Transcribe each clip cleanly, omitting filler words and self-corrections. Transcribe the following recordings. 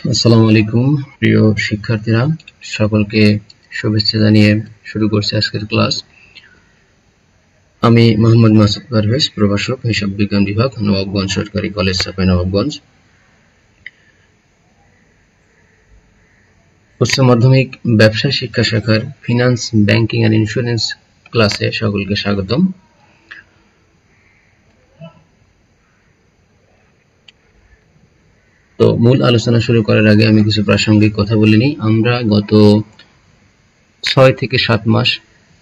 আসসালামু আলাইকুম প্রিয় শিক্ষার্থীরা, সকলকে শুভেচ্ছা জানিয়ে শুরু করছি আজকের ক্লাস। আমি মোহাম্মদ মাসুদ পারভেজ, প্রভাষক, হিসাব বিজ্ঞান বিভাগ, নবাবগঞ্জ সরকারি কলেজ, চাঁপাইনবাবগঞ্জ। উচ্চ মাধ্যমিক ব্যবসায় শিক্ষা শাখার ফিনান্স, ব্যাংকিং এন্ড ইন্স্যুরেন্স ক্লাসে সকলকে স্বাগতম। তো মূল আলোচনা শুরু করার আগে আমি কিছু প্রাসঙ্গিক কথা বলে নিই। আমরা গত 6 থেকে 7 মাস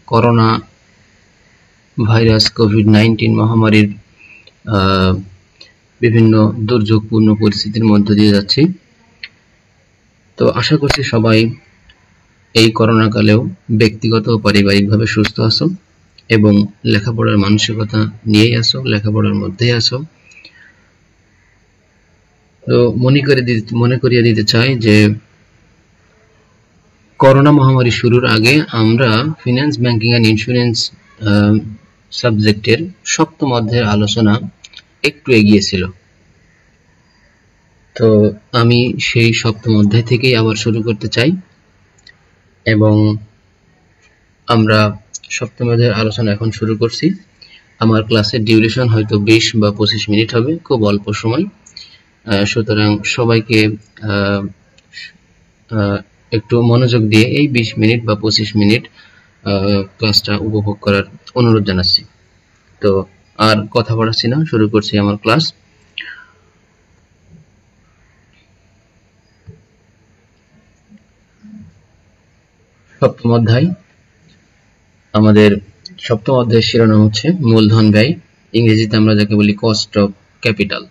করোনা ভাইরাস কোভিড-19 মহামারীর বিভিন্ন দুর্যোগপূর্ণ পরিস্থিতির মধ্য দিয়ে যাচ্ছি। তো আশা করছি সবাই এই করোনা কালেও ব্যক্তিগত ও পারিবারিকভাবে সুস্থ আছো এবং লেখাপড়ার মানসিকতা নিয়েই আছো, লেখাপড়ার মধ্যেই আছো। তো মনে করিয়ে দিতে চাই যে করোনা মহামারী শুরুর আগে আমরা ফিনান্স, ব্যাংকিং এন্ড ইন্স্যুরেন্স সাবজেক্টের সপ্তম অধ্যায়ের আলোচনা একটু এগিয়েছিল। তো আমি সেই সপ্তম অধ্যায় থেকেই আবার শুরু করতে চাই এবং আমরা সপ্তম অধ্যায়ের আলোচনা এখন শুরু করছি। আমার ক্লাসের ডিউরেশন হয়তো 20 বা 25 মিনিট হবে, খুব অল্প সময়। সুতরাং সবাইকে একটু মনোযোগ দিয়ে এই 20 মিনিট বা 25 মিনিট ক্লাসটা উপভোগ করার অনুরোধ জানাচ্ছি। তো আর কথা বাড়াচ্ছি না, শুরু করছি আমার ক্লাস। সপ্তম অধ্যায়, আমাদের সপ্তম অধ্যায়ের শিরোনাম হচ্ছে মূলধন ব্যয়, ইংরেজিতে আমরা যাকে বলি কস্ট অফ ক্যাপিটাল।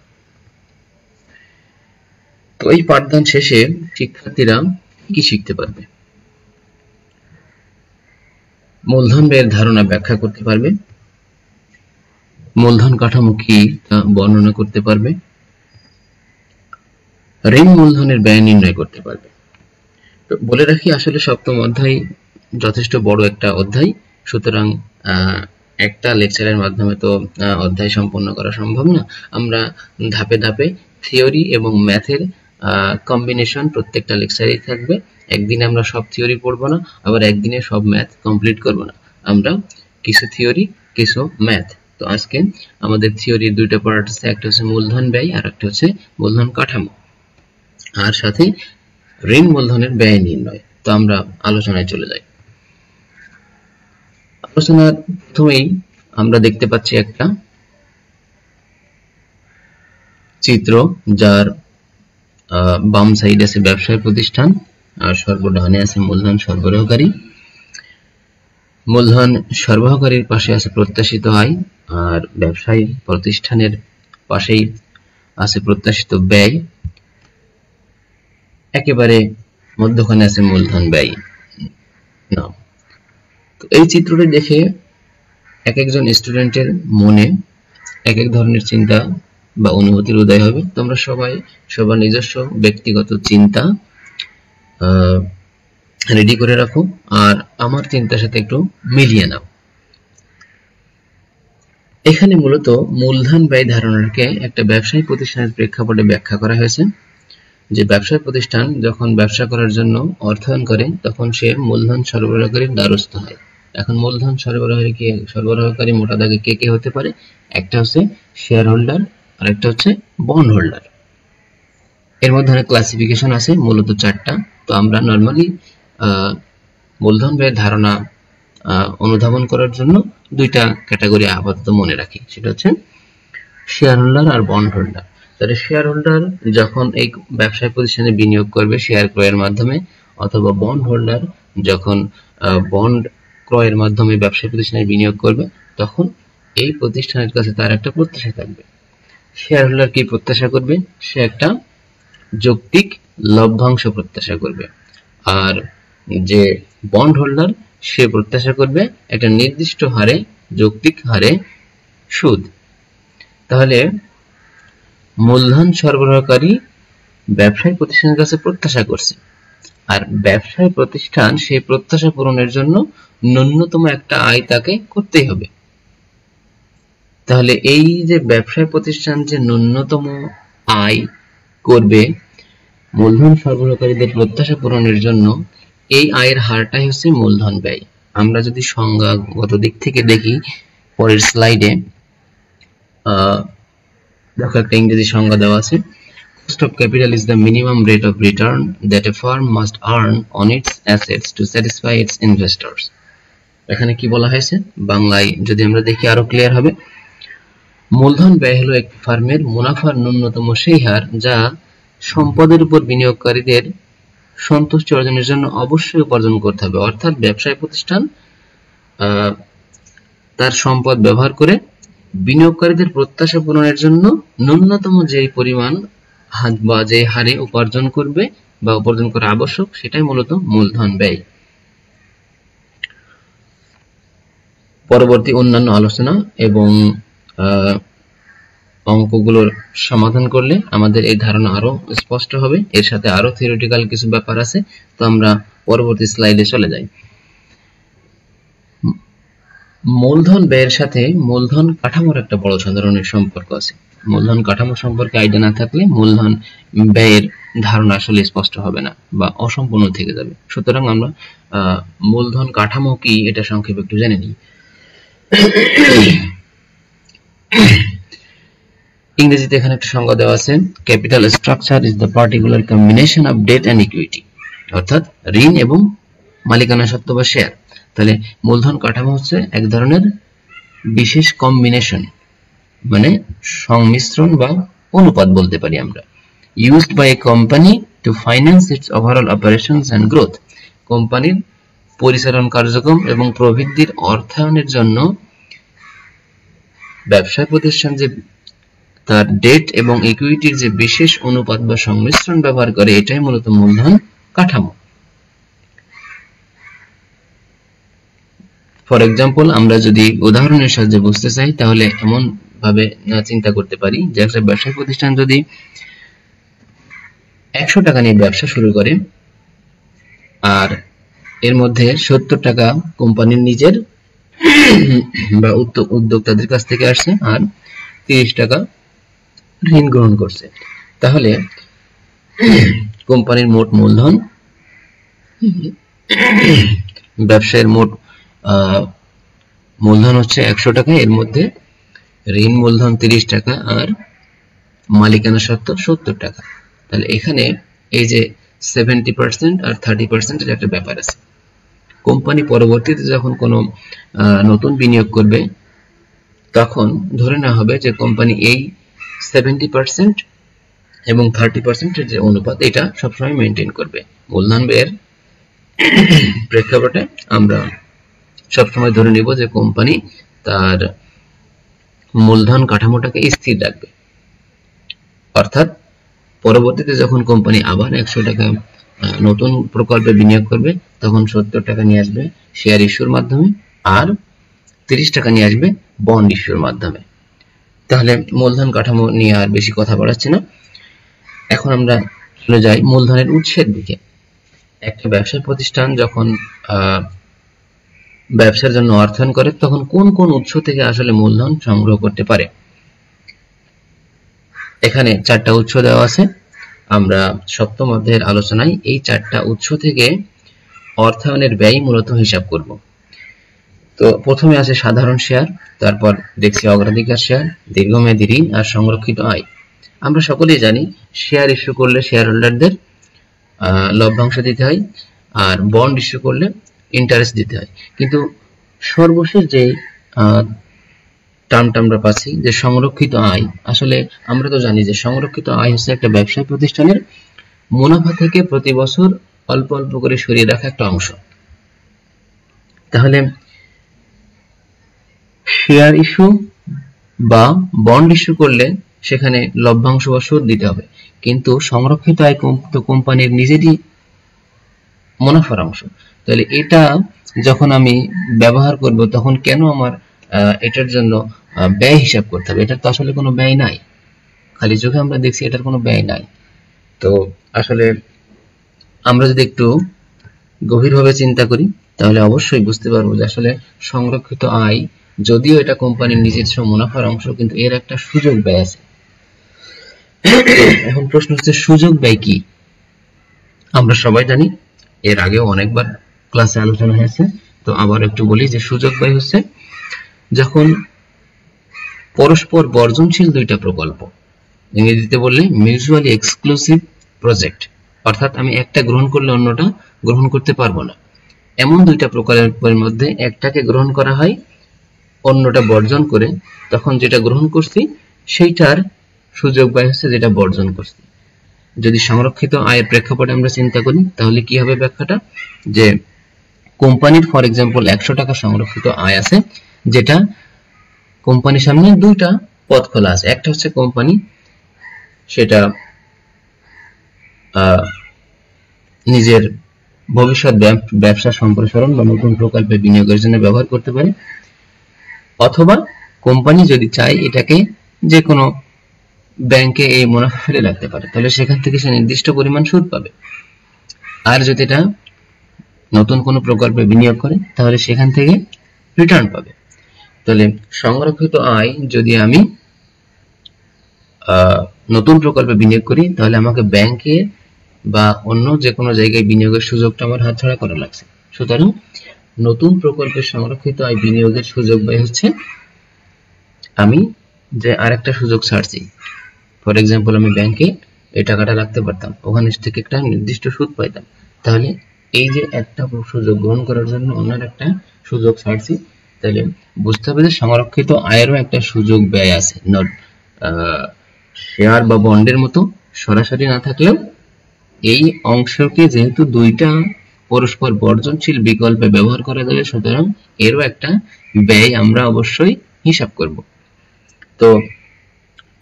তো এই পাঠদান শেষে শিক্ষার্থীরা কি শিখতে পারবে? মূলধন ব্যয়ের ধারণা ব্যাখ্যা করতে পারবে, মূলধন কাঠামো কি তা বর্ণনা করতে পারবে, ঋণ মূলধনের ব্যয় নির্ণয় করতে পারবে। তো বলে রাখি, আসলে সপ্তম অধ্যায় যথেষ্ট বড় একটা অধ্যায়, সুতরাং একটা লেকচারের মাধ্যমে তো অধ্যায় সম্পন্ন করা সম্ভব না। আমরা ধাপে ধাপে থিওরি এবং ম্যাথের কম্বিনেশন প্রত্যেকটা লেকচারেই থাকবে। একদিনে আমরা সব থিওরি পড়বো না, আবার একদিনে সব ম্যাথ কমপ্লিট করব না। আমরা কিছু থিওরি, কিছু ম্যাথ। তো আজকে আমাদের থিওরির দুইটা পার্ট আছে, একটা হচ্ছে মূলধন ব্যয় আর একটা হচ্ছে মূলধন কাঠামো, আর সাথে ঋণ মূলধনের ব্যয় নির্ণয়। তো আমরা আলোচনায় চলে যাই। আলোচনার প্রথমেই আমরা দেখতে পাচ্ছি একটা চিত্র, যার বাম সাইডে আছে ব্যবসায় প্রতিষ্ঠান আর সর্বডানে আছে মূলধন সরবরাহকারী। মূলধন সরবরাহকারীর পাশে আছে প্রত্যাশিত আয়, আর ব্যবসায়ী প্রতিষ্ঠানের পাশেই আছে প্রত্যাশিত ব্যয়। একেবারে মধ্যখানে আছে মূলধন ব্যয়। না, তো এই চিত্রটি দেখে এক একজন স্টুডেন্টের মনে এক এক ধরনের চিন্তা বা অনুভূতির উদয় হবে। তোমরা সবাই সবার নিজস্ব ব্যক্তিগত চিন্তা রেডি করে রাখো আর আমার চিন্তার সাথে একটু মিলিয়ে নাও। এখানে মূলত মূলধন ব্যয় ধারণাকে একটা ব্যবসায়ী প্রতিষ্ঠানের প্রেক্ষাপটে ব্যাখ্যা করা হয়েছে। যে ব্যবসায়ী প্রতিষ্ঠান যখন ব্যবসা করার জন্য অর্থায়ন করে, তখন সে মূলধন সরবরাহকারীর দ্বারস্থ হয়। এখন মূলধন সরবরাহকারী মোটা দাগে কে কে হতে পারে? একটা হচ্ছে শেয়ার হোল্ডার, আর একটা হচ্ছে বন্ড হোল্ডার। এর মধ্যে অনেক ক্লাসিফিকেশন আছে, মূলত 4টা। তো আমরা নরমালি মূলধন ব্যয়ের ধারণা অনুধাবন করার জন্য 2টা ক্যাটাগরি আপাতত মনে রাখি, সেটা হচ্ছে শেয়ার হোল্ডার আর বন্ড হোল্ডার। তাহলে শেয়ার হোল্ডার যখন এই ব্যবসায় প্রতিষ্ঠানে বিনিয়োগ করবে শেয়ার ক্রয়ের মাধ্যমে, অথবা বন্ড হোল্ডার যখন বন্ড ক্রয়ের মাধ্যমে ব্যবসায় প্রতিষ্ঠানে বিনিয়োগ করবে, তখন এই প্রতিষ্ঠানের কাছে তার একটা প্রত্যাশা থাকবে। শেয়ার হোল্ডার কি প্রত্যাশা করবে? সে একটা যৌক্তিক লভ্যাংশ প্রত্যাশা করবে, আর যে বন্ড হোল্ডার সে প্রত্যাশা করবে একটা নির্দিষ্ট হারে, যৌক্তিক হারে সুদ। তাহলে মূলধন সরবরাহকারী ব্যবসায়ী প্রতিষ্ঠানের কাছে প্রত্যাশা করছে, আর ব্যবসায়ী প্রতিষ্ঠান সেই প্রত্যাশা পূরণের জন্য ন্যূনতম একটা আয় তাকে করতেই হবে। তাহলে এই যে ব্যবসায়ী প্রতিষ্ঠান যে ন্যূনতম আয় করবে, মূলধন সরবরাহকারীদের প্রত্যাশা পূরণের জন্য এই আয়ের হারটাই হচ্ছে মূলধন ব্যয়। আমরা যদি সংজ্ঞাগত দিক থেকে দেখি পরের স্লাইডে দেখো একটা ইংরেজি সংজ্ঞা দেওয়া আছে, cost of capital is the minimum rate of return that a firm must earn on its assets to satisfy its investors। এখানে কি বলা হয়েছে বাংলায় যদি আমরা দেখি আরো ক্লিয়ার হবে। মূলধন ব্যয় হলো একটি ফার্মের মুনাফার ন্যূনতম সেই হার যা সম্পদের উপর বিনিয়োগকারীদের সন্তুষ্টি অর্জনের জন্য অবশ্যই উপার্জন করতে হবে। অর্থাৎ ব্যবসায় প্রতিষ্ঠান তার সম্পদ ব্যবহার করে বিনিয়োগকারীদের প্রত্যাশা পূরণের জন্য ন্যূনতম যে পরিমাণ বা যে হারে উপার্জন করবে বা উপার্জন করা আবশ্যক সেটাই মূলত মূলধন ব্যয়। পরবর্তী অন্যান্য আলোচনা এবং অঙ্কগুলোর সমাধান করলে আমাদের এই ধারণা আরো স্পষ্ট হবে। এর সাথে আরো থিওরিটিক্যাল কিছু ব্যাপার আছে, তো আমরা পরবর্তী স্লাইডে চলে যাই। মূলধন ব্যয়ের সাথে মূলধন কাঠামোর একটা বড় ধরনের সম্পর্ক আছে। মূলধন কাঠামো সম্পর্কে আইডিয়া না থাকলে মূলধন ব্যয়ের ধারণা আসলে স্পষ্ট হবে না বা অসম্পূর্ণ থেকে যাবে। সুতরাং আমরা মূলধন কাঠামো কি এটা সংক্ষেপে একটু জেনে নিই। ইংরেজিতে এখানে একটা সংজ্ঞা দেওয়া আছে, capital structure is the particular combination of debt and equity, অর্থাৎ ঋণ এবং মালিকানা সত্ত্ব বা শেয়ার। তাহলে মূলধন কাঠামো হচ্ছে এক ধরনের বিশেষ কম্বিনেশন, মানে সংমিশ্রণ বা অনুপাত বলতে পারি আমরা, used by a company to finance its overall operations and growth। কোম্পানির পরিচালন কার্যক্রম এবং প্রবৃদ্ধির অর্থায়নের জন্য ব্যবসা প্রতিষ্ঠান যে তার ডেট এবং ইকুইটির যে বিশেষ অনুপাত বা সংমিশ্রণ ব্যবহার করে এটাই মূলত মূলধন কাঠামো। ফর এক্সাম্পল, আমরা যদি উদাহরণের সাহায্যে বুঝতে চাই তাহলে এমন ভাবে চিন্তা করতে পারি যে একটা ব্যবসা প্রতিষ্ঠান যদি 100 টাকা নিয়ে ব্যবসা শুরু করে আর এর মধ্যে 70 টাকা কোম্পানির নিজের বা উদ্যোক্তাদের কাছ থেকে আসছে আর 30 টাকা ঋণ গ্রহণ করছে, তাহলে কোম্পানির মোট মূলধন, ব্যবসায়ের মোট মূলধন হচ্ছে 100 টাকা, এর মধ্যে ঋণ মূলধন 30 টাকা আর মালিকানা সত্ত্ব 70 টাকা। তাহলে এখানে এই যে 70% আর 30% এর একটা ব্যাপার আছে। কোম্পানি পরবর্তীতে যখন কোনো নতুন বিনিয়োগ করবে তখন ধরে নেওয়া হবে যে কোম্পানি এই 70% এবং 30% এর যে অনুপাত এটা সবসময় মেনটেন করবে। মূলধন ব্যয়ের প্রেক্ষাপটে আমরা সবসময় ধরে নিব যে কোম্পানি তার মূলধন কাঠামোটাকে স্থির রাখবে। অর্থাৎ পরবর্তীতে যখন কোম্পানি আবার 100 টাকা নতুন প্রকল্পে বিনিয়োগ করবে তখন 70 টাকা নিয়ে আসবে শেয়ার ইস্যুর মাধ্যমে আর 30 টাকা নিয়ে আসবে বন্ড ইস্যুর মাধ্যমে। তাহলে মূলধন কাঠামো নিয়ে আর বেশি কথা বাড়াচ্ছি না, এখন আমরা চলে যাই মূলধনের উৎসের দিকে। একটা ব্যবসায় প্রতিষ্ঠান যখন ব্যবসার জন্য অর্থায়ন করে তখন কোন কোন উৎস থেকে আসলে মূলধন সংগ্রহ করতে পারে। এখানে 4টা উৎস দেওয়া আছে। আমরা সপ্তম অধ্যায়ের আলোচনায় এই 4টা উৎস থেকে অর্থায়নের ব্যয় মূলত হিসাব করব। তো প্রথমে আছে সাধারণ শেয়ার, তারপর দেখছি অগ্রাধিকার শেয়ার, দীর্ঘমেয়াদী ঋণ আর সংরক্ষিত আয়। আমরা সকলেই জানি শেয়ার ইস্যু করলে শেয়ার হোল্ডারদের লভ্যাংশ দিতে হয় আর বন্ড ইস্যু করলে ইন্টারেস্ট দিতে হয়, কিন্তু সর্বশেষ যে টার্মটা আমরা পাচ্ছি যে সংরক্ষিত আয়, আসলে আমরা তো জানি যে সংরক্ষিত আয় হচ্ছে একটা ব্যবসায় প্রতিষ্ঠানের মুনাফা থেকে প্রতি বছর অল্প অল্প করে সরিয়ে রাখা একটা অংশ। তাহলে শেয়ার ইস্যু বা বন্ড ইস্যু করলে সেখানে লভ্যাংশ বা সুদ দিতে হবে, কিন্তু সংরক্ষিত আয় তো কোম্পানির নিজেরই মুনাফার অংশ। তাহলে এটা যখন আমি ব্যবহার করব তখন কেন আমার এটার জন্য ব্যয় হিসাব করতে হবে? এটার তো আসলে কোনো ব্যয় নাই, খালি চোখে আমরা দেখছি এটার কোনো ব্যয় নাই। তো আসলে আমরা যদি একটু গভীরভাবে চিন্তা করি তাহলে অবশ্যই বুঝতে পারবো যে আসলে সংরক্ষিত আয় যদিও এটা কোম্পানির নিজস্ব মুনাফার অংশ, কিন্তু এর একটা সুযোগ ব্যয় আছে। এখন প্রশ্ন হচ্ছে সুযোগ ব্যয় কি? আমরা সবাই জানি, এর আগেও অনেকবার ক্লাসে আলোচনা হয়েছে, তো আবার একটু বলি যে সুযোগ ব্যয় হচ্ছে যখন পরস্পর বর্জনশীল দুইটা প্রকল্প, ইংরেজিতে বললে মিউচুয়ালি এক্সক্লুসিভ প্রজেক্ট, অর্থাৎ আমি একটা গ্রহণ করলে অন্যটা গ্রহণ করতে পারবো না, এমন দুইটা প্রকল্পের মধ্যে একটাকে গ্রহণ করা হয়, অন্যটা বর্জন করে, তখন যেটা গ্রহণ করছি সেইটার সুযোগ ব্যয় হচ্ছে যেটা বর্জন করছি। যদি সংরক্ষিত আয়ের প্রেক্ষাপটে আমরা চিন্তা করি তাহলে কি হবে ব্যাখ্যাটা, যে কোম্পানির ফর এক্সাম্পল 100 টাকা সংরক্ষিত আয় আছে, যেটা কোম্পানির সামনে দুইটা পথ খোলা আছে। একটা হচ্ছে কোম্পানি সেটা নিজের ভবিষ্যৎ ব্যবসা সম্প্রসারণ বা নতুন প্রকল্পে বিনিয়োগের জন্য ব্যবহার করতে পারে, অথবা কোম্পানি যদি চায় এটাকে যে কোনো ব্যাংকে এই মুনাফা ফেলে রাখতে পারে, তাহলে সেখান থেকে সে নির্দিষ্ট পরিমাণ সুদ পাবে। আর যদি এটা নতুন কোনো প্রকল্পে বিনিয়োগ করে তাহলে সেখান থেকে রিটার্ন পাবে। তাহলে সংরক্ষিত আয় যদি আমি নতুন প্রকল্পে বিনিয়োগ করি তাহলে আমাকে ব্যাংকে বা অন্য যে কোনো জায়গায় বিনিয়োগের সুযোগটা আমার হাতছাড়া করা লাগছে। সুতরাং নতুন প্রকল্পের সংরক্ষিত আয় বিনিয়োগের সুযোগ ব্যয় হচ্ছে আমি যে আরেকটা সুযোগ ছাড়ছি, ফর এক্সাম্পল আমি ব্যাংকে এই টাকাটা রাখতে পারতাম, ওখানে থেকে একটা নির্দিষ্ট সুদ পাইতাম, তাহলে এই যে একটা সুযোগ গ্রহণ করার জন্য অন্য একটা সুযোগ ছাড়ছি, তাহলে বুঝতে হবে যে সংরক্ষিত আয়েরও একটা সুযোগ ব্যয় আছে। শেয়ার বা বন্ডের মতো সরাসরি না থাকলেও এই অংশকে যেহেতু দুইটা পরস্পর বর্জনশীল বিকল্পে ব্যবহার করা যাবে, সুতরাং এরও একটা ব্যয় আমরা অবশ্যই হিসাব করব। তো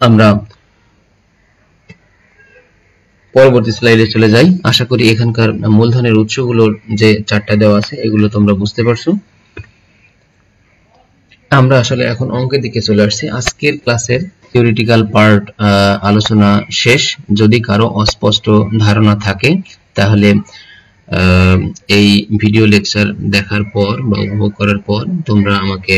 আমরা পরবর্তী স্লাইডে চলে যাই। আশা করি এখানকার মূলধনের উৎসগুলোর যে চারটা দেওয়া আছে এগুলো তোমরা বুঝতে পারছো। আমরা আসলে এখন অঙ্কের দিকে চলে আসছি। আজকের ক্লাসের থিওরিটিক্যাল পার্ট আলোচনা শেষ। যদি কারো অস্পষ্ট ধারণা থাকে তাহলে এই ভিডিও লেকচার দেখার পর বা উপভোগ করার পর তোমরা আমাকে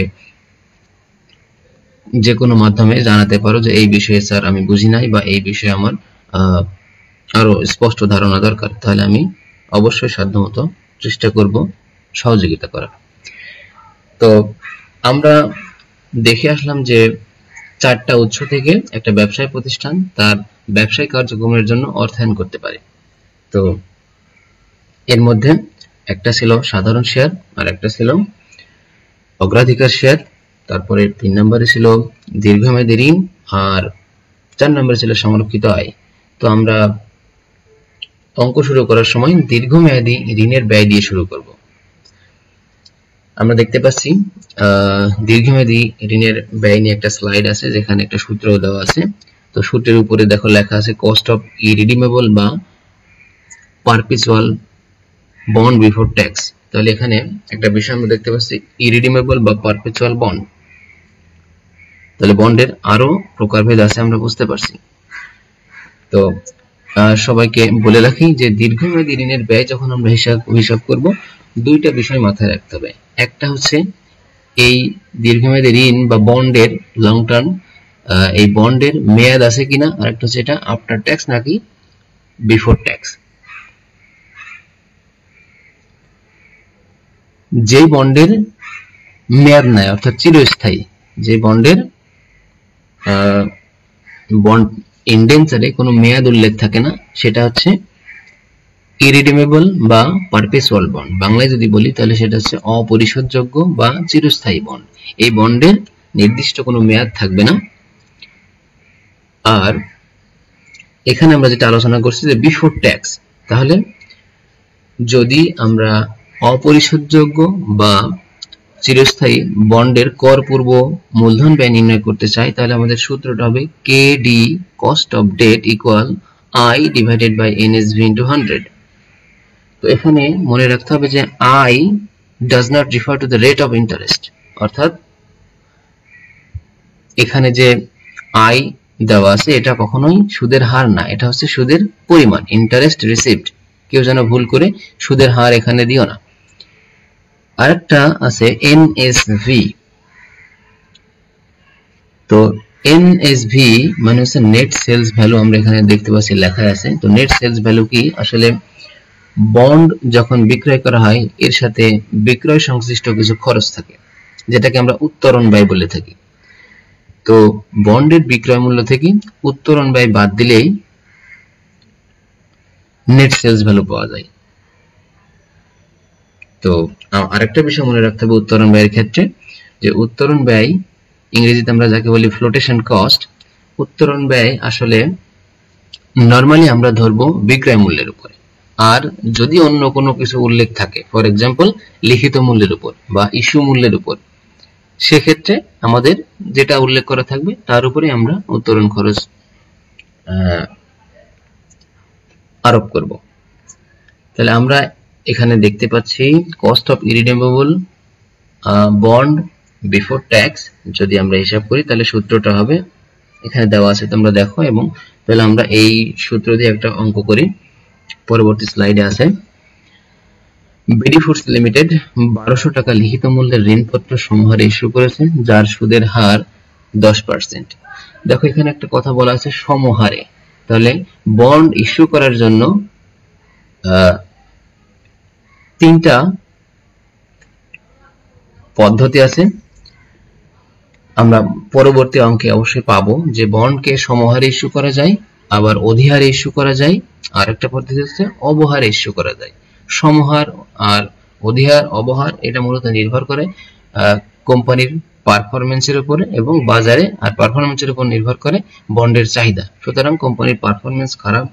যে কোনো মাধ্যমে জানাতে পারো যে এই বিষয়ে স্যার আমি বুঝি নাই বা এই বিষয়ে আমার আরো স্পষ্ট ধারণা দরকার, তাহলে আমি অবশ্যই সাধ্যমতো চেষ্টা করব সহযোগিতা করার। তো আমরা দেখে আসলাম যে চারটা উৎস থেকে একটা ব্যবসায় প্রতিষ্ঠান তার ব্যবসায়িক কার্যক্রমের জন্য অর্থায়ন করতে পারে। তো এর মধ্যে একটা ছিল সাধারণ শেয়ার, আর একটা ছিল অগ্রাধিকার শেয়ার, তারপরে 3 নম্বরে ছিল দীর্ঘমেয়াদী ঋণ, আর 4 নম্বরে ছিল সংরক্ষিত আয়। তো আমরা অঙ্ক শুরু করার সময় দীর্ঘমেয়াদী ঋণের ব্যয় দিয়ে শুরু করব। আমরা দেখতে পাচ্ছি দীর্ঘমেয়াদী ঋণের ব্যয় নিয়ে একটা স্লাইড আছে যেখানে একটা সূত্র দেওয়া আছে। তো সূত্রের উপরে দেখো লেখা আছে কস্ট অফ ইরিডিমেবল বা পারপিচুয়াল বন্ড বিফোর ট্যাক্স। তাহলে এখানে একটা বিষয় আমরা দেখতে পাচ্ছি ইরিডিমেবল বা পারপিচুয়াল বন্ড, তাহলে বন্ডের আরো প্রকারভেদ আছে আমরা বুঝতে পারছি। তো সবাইকে বলে রাখি যে দীর্ঘমেয়াদী ঋণের ব্যয় যখন আমরা হিসাব করব দুইটা বিষয় মাথায় রাখতে হবে। একটা হচ্ছে এই দীর্ঘমেয়াদী ঋণ বা বন্ডের লং টার্ম এই বন্ডের মেয়াদ আছে কিনা, আর একটা হচ্ছে এটা আফটার ট্যাক্স নাকি বিফোর ট্যাক্স। যে বন্ডের মেয়াদ নাই অর্থাৎ চিরস্থায়ী, যে বন্ডের বন্ড ইনডেনচারে কোনো মেয়াদ উল্লেখ থাকে না, সেটা হচ্ছে ইরিডিমেবল বা পারপেচুয়াল বন্ড। বাংলায় যদি বলি তাহলে সেটা হচ্ছে অপরিশোধযোগ্য বা চিরস্থায়ী বন্ড। এই বন্ডের নির্দিষ্ট কোনো মেয়াদ থাকবে না। আর এখানে আমরা যেটা আলোচনা করছি যে বিফোর ট্যাক্স, তাহলে যদি আমরা অপরিশোধযোগ্য বা চিরস্থায়ী বন্ডের কর পূর্ব মূলধন ব্যয় নির্ণয় করতে চাই তাহলে আমাদের সূত্রটা হবে KD cost of debt equal I divided by NSV into 100। তো এখানে মনে রাখতে হবে যে I does not refer to the rate of interest, অর্থাৎ এখানে যে আই দেওয়া আছে এটা কখনোই সুদের হার না, এটা হচ্ছে সুদের পরিমাণ, ইন্টারেস্ট রিসিভড। কেউ যেন ভুল করে সুদের হার এখানে দিও না। আরেকটা আছে এনএসভি। তো এনএসভি মানে হচ্ছে নেট সেলস ভ্যালু, আমরা এখানে দেখতে পাচ্ছি লেখা আছে। তো নেট সেলস ভ্যালু কি আসলে বন্ড যখন বিক্রয় করা হয় এর সাথে বিক্রয় সংশ্লিষ্ট কিছু খরচ থাকে, যেটাকে আমরা উত্তরণ ব্যয় বলে থাকি। তো বন্ডের বিক্রয় মূল্য থেকে উত্তরণ ব্যয় বাদ দিলেই নেট সেলস ভ্যালু পাওয়া যায়। তো আরেকটা বিষয় মনে রাখতে হবে উত্তরণ ব্যয়ের ক্ষেত্রে, যে উত্তরণ ব্যয় ইংরেজিতে আমরা যাকে বলি ফ্লোটেশন কস্ট, উত্তরণ ব্যয় আসলে নরমালি আমরা ধরবো বিক্রয় মূল্যের উপরে, আর যদি অন্য কোনো কিছু উল্লেখ থাকে, ফর এক্সাম্পল লিখিত মূল্যের উপর বা ইস্যু মূল্যের উপর, সেক্ষেত্রে আমাদের যেটা উল্লেখ করা থাকবে তার উপরে আমরা উত্তরণ খরচ আরোপ করব। তাহলে আমরা এখানে দেখতে পাচ্ছি cost of irredeemable bond before tax, যদি আমরা হিসাব করি তাহলে সূত্রটা হবে এখানে দেওয়া আছে, তোমরা দেখো। এবং তাহলে আমরা এই সূত্র দিয়ে একটা অঙ্ক করি, পরবর্তী স্লাইডে আছে। বিডি ফুডস লিমিটেড 1200 টাকা লিখিত মূল্যের ঋণপত্র সমহারে ইস্যু করেছে, যার সুদের হার 10%। দেখো এখানে একটা কথা বলা আছে সমহারে, তাহলে বন্ড ইস্যু করার জন্য তিনটা পদ্ধতি আছে। আমরা পরবর্তী অঙ্কে অবশ্যই পাবো যে বন্ডকে সমহারে ইস্যু করা যায়, আবার অধিহারে ইস্যু করা যায়, আর একটা পদ্ধতি হচ্ছে অবহারে ইস্যু করা যায়। সমহার আর অধিহার অবহার এটা মূলত নির্ভর করে কোম্পানির পারফরমেন্সের উপরে এবং বাজারে আর পারফরমেন্সের উপর নির্ভর করে বন্ডের চাহিদা। সুতরাং কোম্পানির পারফরমেন্স খারাপ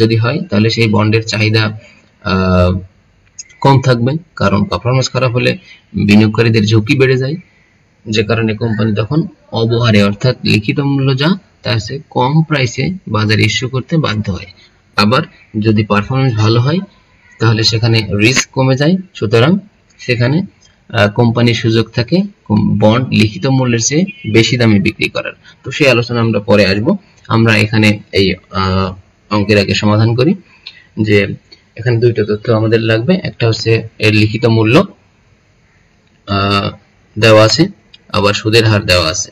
যদি হয় তাহলে সেই বন্ডের চাহিদা কম থাকবে, কারণ পারফরমেন্স খারাপ হলে বিনিয়োগকারীদের ঝুঁকি বেড়ে যায়, যে কারণে কোম্পানি তখন অবহারে অর্থাৎ লিখিত মূল্য যা তার চেয়ে কম প্রাইসে বাজারে ইস্যু করতে বাধ্য হয়। আবার যদি পারফরমেন্স ভালো হয় তাহলে সেখানে রিস্ক কমে যায়, সুতরাং সেখানে কোম্পানির সুযোগ থাকে বন্ড লিখিত মূল্যের চেয়ে বেশি দামে বিক্রি করার। তো সেই আলোচনা আমরা পরে আসবো। আমরা এখানে এই অঙ্কের আগে সমাধান করি যে এখানে দুইটা তথ্য আমাদের লাগবে, একটা হচ্ছে এর লিখিত মূল্য দেওয়া আছে, আবার সুদের হার দেওয়া আছে।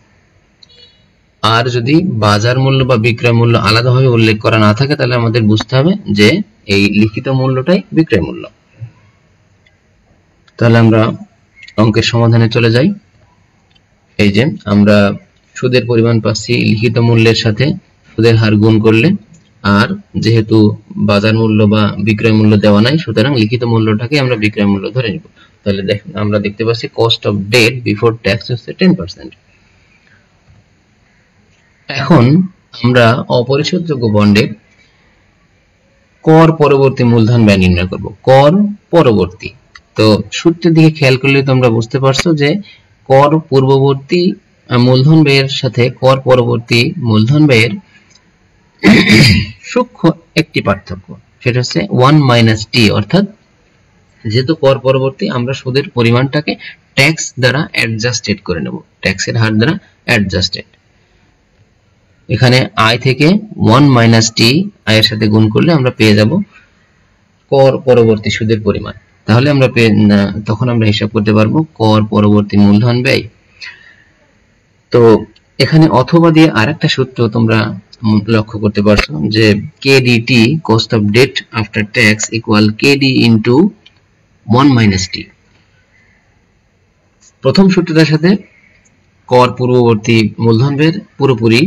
আর যদি বাজার মূল্য বা বিক্রয় মূল্য আলাদাভাবে উল্লেখ করা না থাকে তাহলে আমাদের বুঝতে হবে যে এই লিখিত মূল্যটাই বিক্রয় মূল্য। তাহলে আমরা অঙ্কের সমাধানে চলে যাই। এই যে আমরা সুদের পরিমাণ পাচ্ছি লিখিত মূল্যের সাথে সুদের হার গুণ করলে, আর যেহেতু বাজার মূল্য বা বিক্রয় মূল্য দেওয়া নাই সুতরাং লিখিত মূল্যটাকে আমরা বিক্রয় মূল্য ধরে নিব। তাহলে আমরা দেখতে পাচ্ছি cost of debt before tax হচ্ছে 10%। এখন আমরা অপরিশোধযোগ্য বন্ডের কর পরবর্তী মূলধন ব্যয় নির্ণয় করব। কর পরবর্তী, তো সূত্রের দিকে খেয়াল করলে তোমরা বুঝতে পারছো যে কর পূর্ববর্তী মূলধন ব্যয়ের সাথে কর পরবর্তী মূলধন ব্যয়ের সূক্ষ্ম একটি পার্থক্য, সেটা হচ্ছে 1 - t, অর্থাৎ যেহেতু কর পরবর্তী আমরা সুদের পরিমাণটাকে ট্যাক্স দ্বারা অ্যাডজাস্টেড করে নেব, ট্যাক্সের হার দ্বারা অ্যাডজাস্টেড। এখানে আয় থেকে 1 - t আয়ের সাথে গুণ করলে আমরা পেয়ে যাব কর পরবর্তী সুদের পরিমাণ। তাহলে আমরা তখন আমরা হিসাব করতে পারবো কর পরবর্তী মূলধন ব্যয়। তো এখানে অথবা দিয়ে আরেকটা সূত্র তোমরা লক্ষ্য করতে পারছো যে KDT cost of debt after tax equal KD into 1 - t। প্রথম সূত্রটার সাথে কর পূর্ববর্তী মূলধন ব্যয়ের পুরোপুরি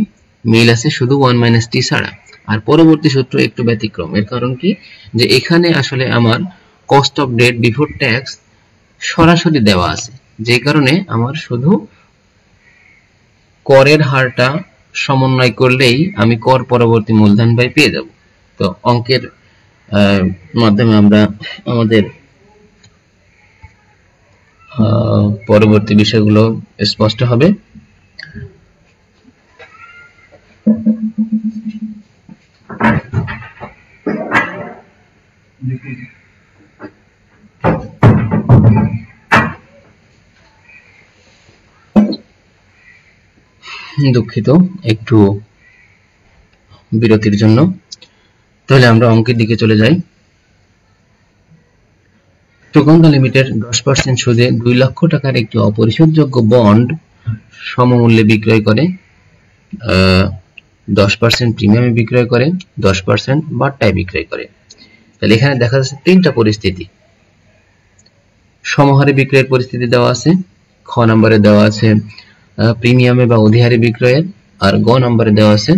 মিল আছে, শুধু 1 - t ছাড়া। আর পরবর্তী সূত্র একটু ব্যতিক্রম, এর কারণ কি যে এখানে আসলে আমার cost of debt before tax সরাসরি দেওয়া আছে, যে কারণে আমার শুধু করের হারটা সমন্বয় করলেই আমি কর পরবর্তী মূলধন ব্যয় পেয়ে যাব। তো অঙ্কের মাধ্যমে আমরা আমাদের পরবর্তী বিষয়গুলো স্পষ্ট হবে। দুঃখিত একটু বিরতির জন্য। তাহলে আমরা অঙ্কের দিকে চলে যাই। সুগন্ধা লিমিটেড 10% সুদে 2 লক্ষ টাকার একটি অপরিশোধযোগ্য বন্ড সমমূল্যে বিক্রয় করে, 10% প্রিমিয়ামে বিক্রয় করে, 10% বাট্টায় বিক্রয় করে। তাহলে এখানে দেখা যাচ্ছে তিনটা পরিস্থিতি। সমহারে বিক্রয়ের পরিস্থিতি দেওয়া আছে, খ নম্বরে দেওয়া আছে প্রিমিয়ামে বা অধিহারে বিক্রয়ের, আর গ নম্বরে দেওয়া আছে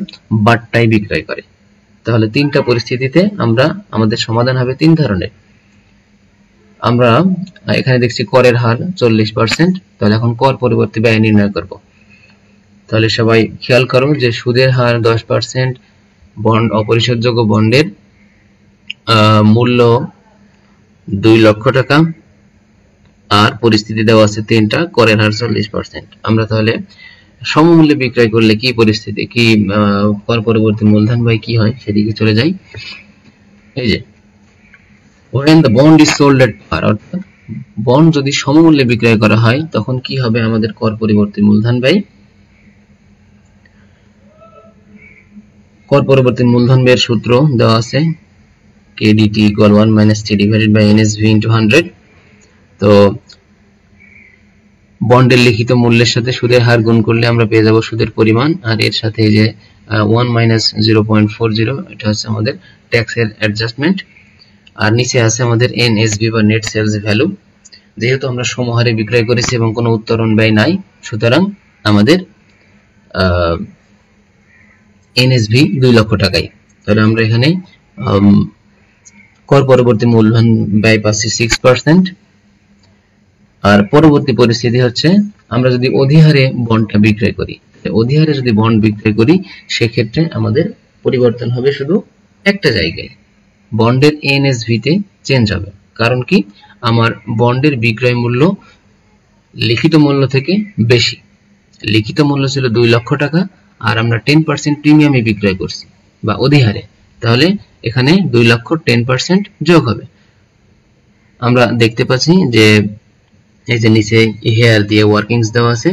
বাট্টায় বিক্রয় করে। তাহলে তিনটা পরিস্থিতিতে আমরা আমাদের সমাধান হবে তিন ধরনের। আমরা এখানে দেখছি করের হার 40%, তাহলে এখন কর পরবর্তী ব্যয় নির্ণয় করব। তাহলে সবাই খেয়াল করো যে সুদের হার 10%, বন্ড অপরিশোধযোগ্য বন্ডের মূল্য 2 লক্ষ টাকা, আর পরিস্থিতি দেওয়া আছে তিনটা, করের হার 40%। আমরা তাহলে সমমূল্যে বিক্রয় করলে কি পরিস্থিতি, কি কর পরবর্তী মূলধন ব্যয় কি হয় সেদিকে চলে যাই। এই যে when the bond is sold at par, অর্থাৎ বন্ড যদি সমমূল্যে বিক্রয় করা হয় তখন কি হবে আমাদের কর পরবর্তী মূলধন ব্যয়। কর পরবর্তী মূলধন ব্যয়ের সূত্র দেওয়া আছে KDT equal 1 minus T divided by NSV into 100। তো বন্ডের লিখিত মূল্যের সাথে সুদের হার গুণ করলে আমরা পেয়ে যাব সুদের পরিমাণ, আর এর সাথে যে 1 minus 0.40 এটা হচ্ছে আমাদের ট্যাক্সের অ্যাডজাস্টমেন্ট, আর নিচে আছে আমাদের NSV বা নেট সেলস ভ্যালু। যেহেতু আমরা সমহারে বিক্রয় করেছি এবং কোনো উত্তোলন ব্যয় নাই, সুতরাং আমাদের NSV 2 লক্ষ টাকাই। তাহলে আমরা এখানে কর পরবর্তী মূলধন ব্যয় পাচ্ছি 6%। আর পরবর্তী পরিস্থিতি হচ্ছে আমরা যদি অধিহারে বন্ডটা বিক্রয় করি, অধিহারে যদি বন্ড বিক্রয় করি সেক্ষেত্রে আমাদের পরিবর্তন হবে শুধু একটা জায়গায়, বন্ডের NSV তে চেঞ্জ হবে। কারণ কি, আমার বন্ডের বিক্রয় মূল্য লিখিত মূল্য থেকে বেশি। লিখিত মূল্য ছিল 2 লক্ষ টাকা, আর আমরা 10% প্রিমিয়ামে বিক্রয় করছি বা অধিহারে, তাহলে এখানে 2 লক্ষ 10% যোগ হবে। আমরা দেখতে পাচ্ছি যে এই যে নিচে হেয়ার দিয়ে ওয়ার্কিংস দেওয়া আছে,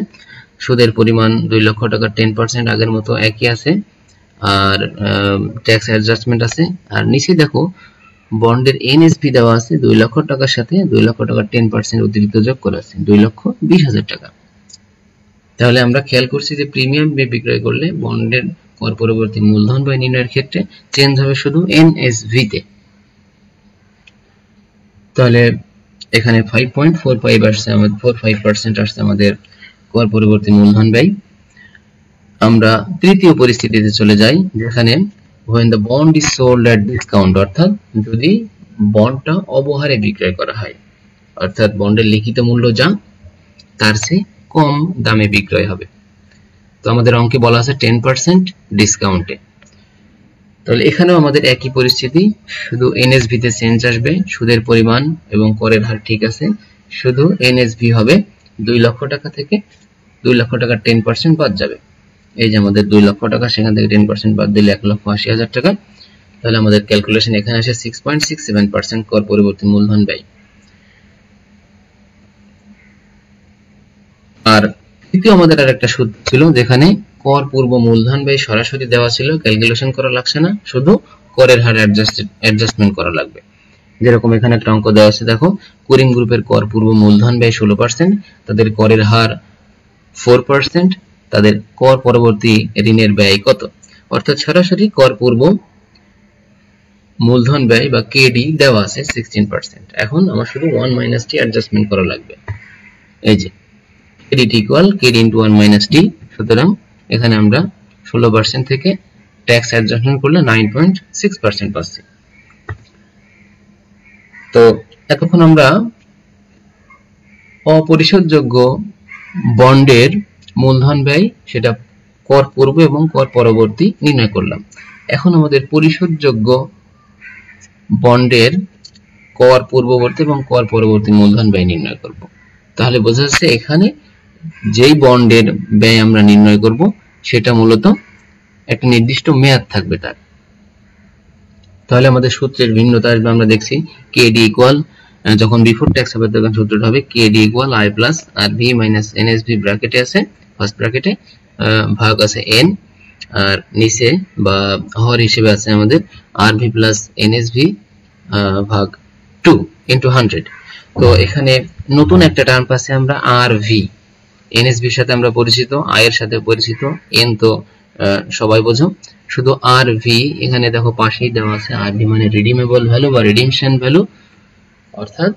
সুদের পরিমাণ 2 লক্ষ টাকা 10% আগের মতো একই আছে, আর ট্যাক্স অ্যাডজাস্টমেন্ট আছে। আর নিচে দেখো বন্ডের NSV দেওয়া আছে 2 লক্ষ টাকার সাথে 2 লক্ষ টাকা 10% অতিরিক্ত যোগ করা আছে 2,20,000 টাকা। তাহলে আমরা খেয়াল করছি যে প্রিমিয়াম বিক্রয় করলে বন্ডের কর পরবর্তী মূলধন ব্যয় নির্ণয়ের ক্ষেত্রে চেঞ্জ হবে শুধু NSV তে। তাহলে এখানে 5.45 আসছে আমাদের, 45% আসছে আমাদের কর পরবর্তী মূলধন ব্যয়। আমরা তৃতীয় পরিস্থিতিতে চলে যাই, যেখানে when the bond is sold at discount, অর্থাৎ যদি বন্ডটা অবহারে বিক্রয় করা হয়, অর্থাৎ বন্ডের লিখিত মূল্য যা তার চেয়ে কম দামে বিক্রয় হবে। তো আমাদের অঙ্কে বলা আছে 10% ডিসকাউন্টে। তাহলে এখানেও আমাদের একই পরিস্থিতি, শুধু NSV তে চেঞ্জ আসবে, সুদের পরিমাণ এবং করের হার ঠিক আছে, শুধু NSV হবে 2 লক্ষ টাকা থেকে 2 লক্ষ টাকার 10% বাদ যাবে। এই যে আমাদের 2 লক্ষ টাকা, সেখান থেকে 10% বাদ দিলে 1,80,000 টাকা। তাহলে আমাদের ক্যালকুলেশন এখানে আসে 6.67% কর পরবর্তী মূলধন ব্যয়। আর তৃতীয় আমাদের আরেকটা সূত্র ছিল, যেখানে কর পূর্ব মূলধন ব্যয় সরাসরি দেওয়া ছিল, ক্যালকুলেশন করা লাগছে না, শুধু করের হার অ্যাডজাস্টমেন্ট করা লাগবে। যেরকম এখানে একটা অঙ্ক দেওয়া আছে, দেখো কুরিং গ্রুপের কর পূর্ব মূলধন ব্যয় 16%, তাদের করের হার 4%, তাদের কর পরবর্তী ঋণের ব্যয় কত, অর্থাৎ সরাসরি কর পূর্ব মূলধন ব্যয় বা KD দেওয়া আছে 16%। এখন আমার শুধু 1 minus T অ্যাডজাস্টমেন্ট করা লাগবে। এই যে KD equal KD into 1 minus T, সুতরাং এখানে আমরা 16% থেকে ট্যাক্স অ্যাডজাস্টমেন্ট করলে 9.6% পাচ্ছি। তো এতক্ষণ আমরা অপরিশোধযোগ্য বন্ডের মূলধন ব্যয়, সেটা কর পূর্ব এবং কর পরবর্তী নির্ণয় করলাম। এখন আমাদের পরিশোধযোগ্য বন্ডের কর পূর্ববর্তী এবং কর পরবর্তী মূলধন ব্যয় নির্ণয় করব। তাহলে বোঝা যাচ্ছে এখানে যেই বন্ডের ব্যয় আমরা নির্ণয় করব সেটা মূলত একটা নির্দিষ্ট মেয়াদ থাকবে তার। তাহলে আমাদের সূত্রের ভিন্নতা আসবে, আমরা দেখছি KD ইকুয়াল, যখন বিফোর ট্যাক্স হবে তখন সূত্রটা হবে KD equal I plus RV minus NSV, ব্র্যাকেটে আছে ফার্স্ট ব্র্যাকেটে, ভাগ আছে N, আর নিচে বা হর হিসেবে আছে আমাদের RV প্লাস NSV ভাগ 2 ইনটু 100। তো এখানে নতুন একটা টার্ম পাচ্ছি আমরা RV, NSV এর সাথে আমরা পরিচিত, I এর সাথে পরিচিত, N তো সবাই বোঝো, শুধু আর ভি এখানে দেখো পাশেই দেওয়া আছে। আর ভি মানে রিডিমেবল ভ্যালু বা রিডিমশন ভ্যালু, অর্থাৎ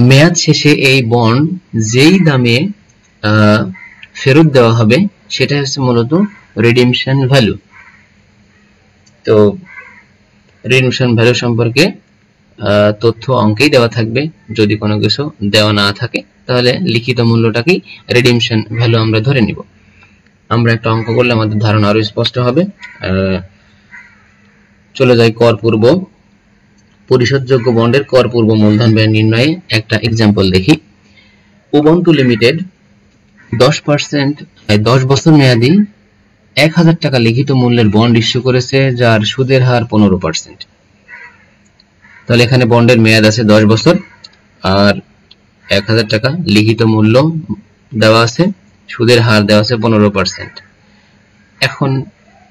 মেয়াদ শেষে এই বন্ড যেই দামে ফেরত দেওয়া হবে সেটা হচ্ছে মূলত রিডিমশন ভ্যালু। তো রিডিমশন ভ্যালু সম্পর্কে তথ্য অঙ্কেই দেওয়া থাকবে। যদি কোনো কিছু দেওয়া না থাকে তাহলে লিখিত মূল্যটাকেই রিডিমশন ভ্যালু আমরা ধরে নিব। আমরা একটা অঙ্ক করলে আমাদের ধারণা আরো স্পষ্ট হবে। চলে যাই কর পূর্ব পরিশোধযোগ্য বন্ডের কর পূর্ব মূলধন ব্যয় নির্ণয়ে একটা এক্সাম্পল দেখি। উবুন্টু লিমিটেড 10 বছর মেয়াদী 1000 টাকা লিখিত মূল্যের বন্ড ইস্যু করেছে, যার সুদের হার 15%। তাহলে এখানে বন্ডের মেয়াদ আছে 10 বছর আর 1000 টাকা লিখিত মূল্য দেওয়া আছে, সুদের হার দেওয়া আছে 15%। এখন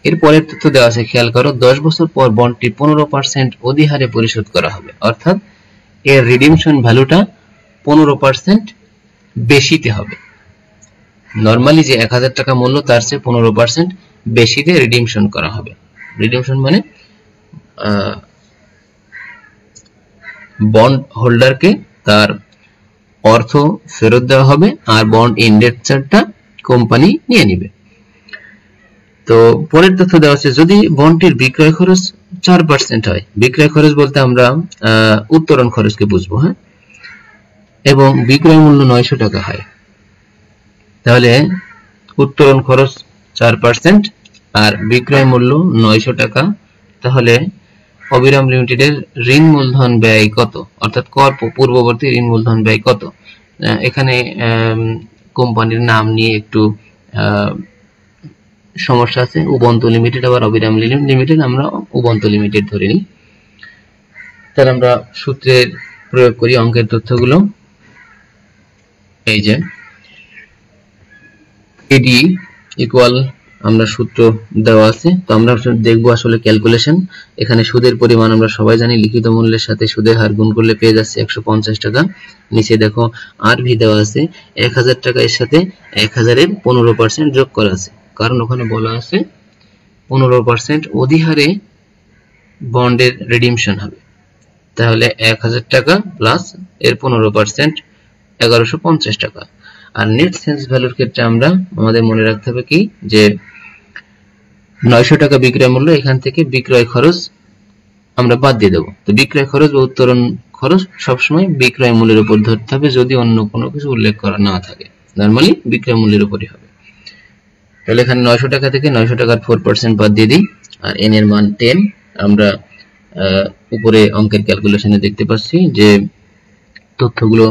এর পরের তথ্য দেওয়া আছে, খেয়াল করো, 10 বছর পর বন্ডটি 15% অধিহারে পরিশোধ করা হবে, অর্থাৎ এর রিডিমশন ভ্যালুটা 15% বেশিতে হবে। নরমালি যে 1000 টাকা মূল্য তার চেয়ে 15% বেশিতে রিডিমশন করা হবে। রিডিমশন মানে বন্ড হোল্ডারকে তার অর্থ ফেরত দেওয়া হবে আর বন্ড ইন্ডেন্চারটা কোম্পানি নিয়ে নেবে। তো পরের তথ্য দেওয়া আছে, যদি বন্ডটির বিক্রয় খরচ 4% হয়, বিক্রয় খরচ বলতে আমরা উত্তোলন খরচকে বুঝবো, হ্যাঁ, এবং বিক্রয় মূল্য 900 টাকা হয়, তাহলে উত্তোলন খরচ 4% আর বিক্রয় মূল্য 900 টাকা, তাহলে অবিরাম লিমিটেডের ঋণ মূলধন ব্যয় কত, অর্থাৎ কর পূর্ববর্তী ঋণ মূলধন ব্যয় কত। এখানে কোম্পানির নাম নিয়ে একটু সমস্যা আছে। উবুন্টু লিমিটেড আবার অবিরাম লিমিটেড, আমরা উবুন্টু লিমিটেড ধরে নিই। তাহলে আমরা সূত্রের প্রয়োগ করি অঙ্কের তথ্যগুলো। এই যে এডি ইকুয়াল আমরা সূত্র দেওয়া আছে, তো আমরা দেখবো আসলে ক্যালকুলেশন। এখানে সুদের পরিমাণ আমরা সবাই জানি, লিখিত মূল্যের সাথে সুদের হার গুণ করলে পেয়ে যাচ্ছে 150 টাকা। নিচে দেখো আর ভি দেওয়া আছে 1000 টাকা, এর সাথে 1000 এর 15% যোগ করা আছে, কারণ ওখানে বলা আছে 15% অধিহারে বন্ডের রিডিমশন হবে। তাহলে 1000 টাকা প্লাস এর 15% 1150 টাকা। আর নেট সেলস ভ্যালুর ক্ষেত্রে আমরা আমাদের মনে রাখতে হবে কি, যে 900 টাকা বিক্রয় মূল্য, এখান থেকে বিক্রয় খরচ আমরা বাদ দিয়ে দেবো। তো বিক্রয় খরচ বা উত্তোলন খরচ সবসময় বিক্রয় মূল্যের উপর ধরতে হবে, যদি অন্য কোনো কিছু উল্লেখ করা না থাকে, নরমালি বিক্রয় মূল্যের উপরই হবে। তাহলে এখানে 900 টাকা থেকে 900 টাকার 4% বাদ দিয়ে দিই, আর এন এর মান 10। আমরা উপরে অঙ্কের ক্যালকুলেশনে দেখতে পাচ্ছি যে তথ্যগুলো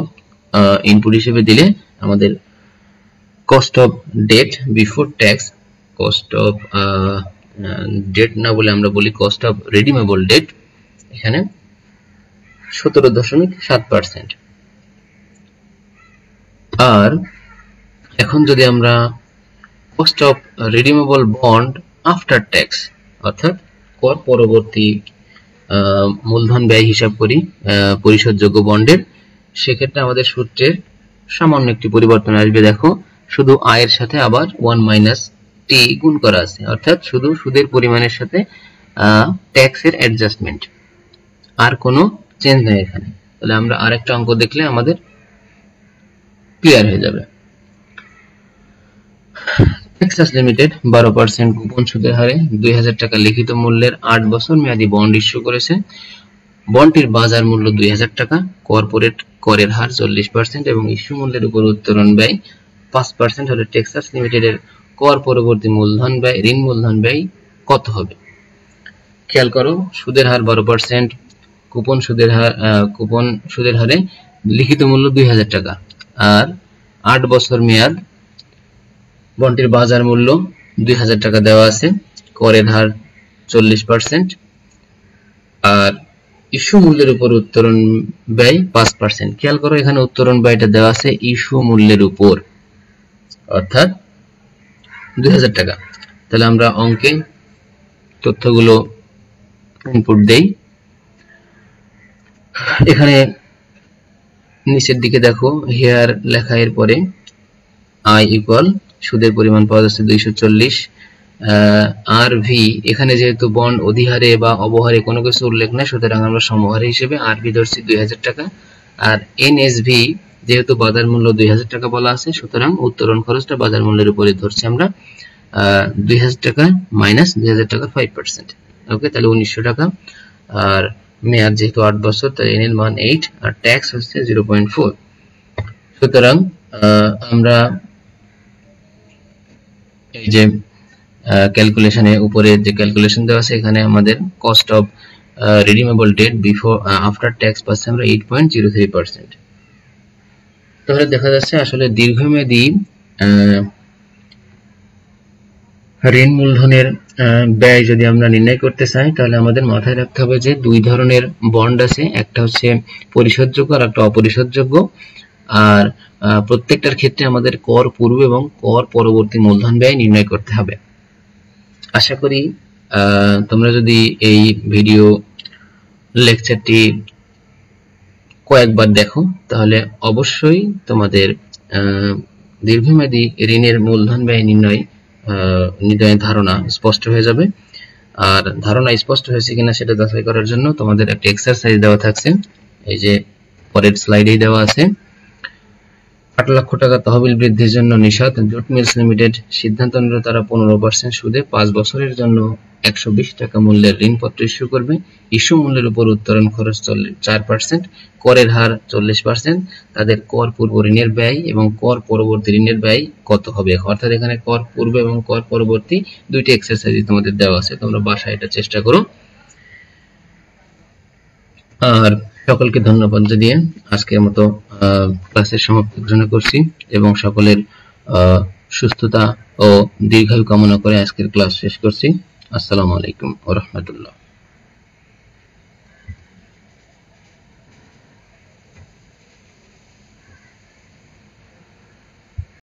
ইনপুট হিসেবে দিলে আমাদের cost of debt before tax, cost of debt না বলে আমরা বলি কস্ট অফ রিডিমেবল ডেট, এখানে 17.7%। আর এখন যদি আমরা cost of redeemable bond after tax, অর্থাৎ কর পরবর্তী মূলধন ব্যয় হিসাব করি পরিশোধযোগ্য বন্ডের, সেক্ষেত্রে আমাদের সূত্রের সামান্য একটি পরিবর্তন আসবে। দেখো, শুধু আয়ের সাথে আবার 1 - টি গুণ করা আছে, অর্থাৎ শুধু সুদের পরিমাণের সাথে ট্যাক্সের অ্যাডজাস্টমেন্ট, আর কোনো চেঞ্জ নেই এখানে। তাহলে আমরা আরেকটা অঙ্ক দেখলে আমাদের ক্লিয়ার হয়ে যাবে। টেক্সাস লিমিটেড 12% কুপন সুদের হারে 2000 টাকা লিখিত মূল্যের 8 বছর মেয়াদী বন্ড ইস্যু করেছে। বন্ডটির বাজার মূল্য 2000 টাকা, কর্পোরেট করের হার 40% এবং ইস্যু মূল্যের উপর উত্তোলন ব্যয় 5% হলে টেক্সাস লিমিটেডের কর পরবর্তী মূলধন ব্যয়, ঋণ মূলধন ব্যয় কত হবে? খেয়াল করো, সুদের হার 12%, কুপন সুদের হারে লিখিত মূল্য 2000 টাকা, আর 8 বছর মেয়াদ, বন্ডটির বাজার মূল্য 2000 টাকা দেওয়া আছে, করের হার 40%, আর ইস্যু মূল্যের উপর উত্তোলন ব্যয় 5%। খেয়াল করো, এখানে উত্তোলন ব্যয়টা দেওয়া আছে ইস্যু মূল্যের উপর, অর্থাৎ 2000 টাকা। তাহলে আমরা অঙ্কে তথ্যগুলো ইনপুট দেই। এখানে নিচের দিকে দেখো, হেয়ার লেখা এর পরে আই ইকুয়াল সুদের পরিমাণ পাওয়া যাচ্ছে 240, আর ভি, এখানে যেহেতু বন্ড অধিহারে বা অবহারে কোনো কিছু উল্লেখ নেই, সুতরাং আমরা সমহারে হিসেবে আর ভি ধরছি 2000 টাকা। আর এনএসভি, যেহেতু বাজার মূল্য 2000 টাকা বলা আছে, সুতরাং উত্তোলন খরচটা বাজার মূল্যের উপরে ধরছি আমরা 2000 টাকা মাইনাস 2000 টাকার 5%। ওকে, তাহলে 1900 টাকা। আর মেয়াদ যেহেতু 8 বছর, তাই এন এর মান 8 আর ট্যাক্স হচ্ছে 0.4। সুতরাং আমরা এই যে ক্যালকুলেশনে উপরে যে ক্যালকুলেশন দেওয়া আছে, এখানে আমাদের cost of redeemable debt before after tax পাচ্ছে আমরা 8.03%। তাহলে দেখা যাচ্ছে আসলে দীর্ঘমেয়াদী ঋণ মূলধনের ব্যয় যদি আমরা নির্ণয় করতে চাই, তাহলে আমাদের মাথায় রাখতে হবে যে দুই ধরনের বন্ড আছে, একটা হচ্ছে পরিশোধযোগ্য আর একটা অপরিশোধযোগ্য। আর প্রত্যেকটার ক্ষেত্রে আমাদের কর পূর্ব এবং কর পরবর্তী মূলধন ব্যয় নির্ণয় করতে হবে। আশা করি তোমরা যদি এই ভিডিও লেকচারটি কয়েকবার দেখো, তাহলে অবশ্যই তোমাদের দীর্ঘমেয়াদী ঋণের মূলধন ব্যয় নির্ণয়ের ধারণা স্পষ্ট হয়ে যাবে। আর ধারণা স্পষ্ট হয়েছে কিনা সেটা যাচাই করার জন্য তোমাদের একটা এক্সারসাইজ দেওয়া থাকছে, এই যে পরের স্লাইডেই দেওয়া আছে। 8 লক্ষ টাকা তহবিল বৃদ্ধির জন্য নিষাদ জুট মিলস লিমিটেড সিদ্ধান্ত নিল তারা 15% সুদে 5 বছরের জন্য 120 টাকা মূল্যের ঋণপত্র ইস্যু করবে। ইস্যু মূল্যের উপর উত্তোলন খরচ 4%, করের হার 40%। তাদের কর পূর্ব ঋণের ব্যয় এবং কর পরবর্তী ঋণের ব্যয় কত হবে? অর্থাৎ এখানে কর পূর্ব এবং কর পরবর্তী দুইটি এক্সারসাইজ তোমাদের দেওয়া আছে, তোমরা বাসায় এটা চেষ্টা করো। আর সকলকে ধন্যবাদ জানিয়ে আজকের মতো ক্লাসের সমাপ্তি ঘোষণা করছি এবং সকলের সুস্থতা ও দীর্ঘায়ু কামনা করে আজকের ক্লাস শেষ করছি। আসসালামু আলাইকুম ওয়া রাহমাতুল্লাহ।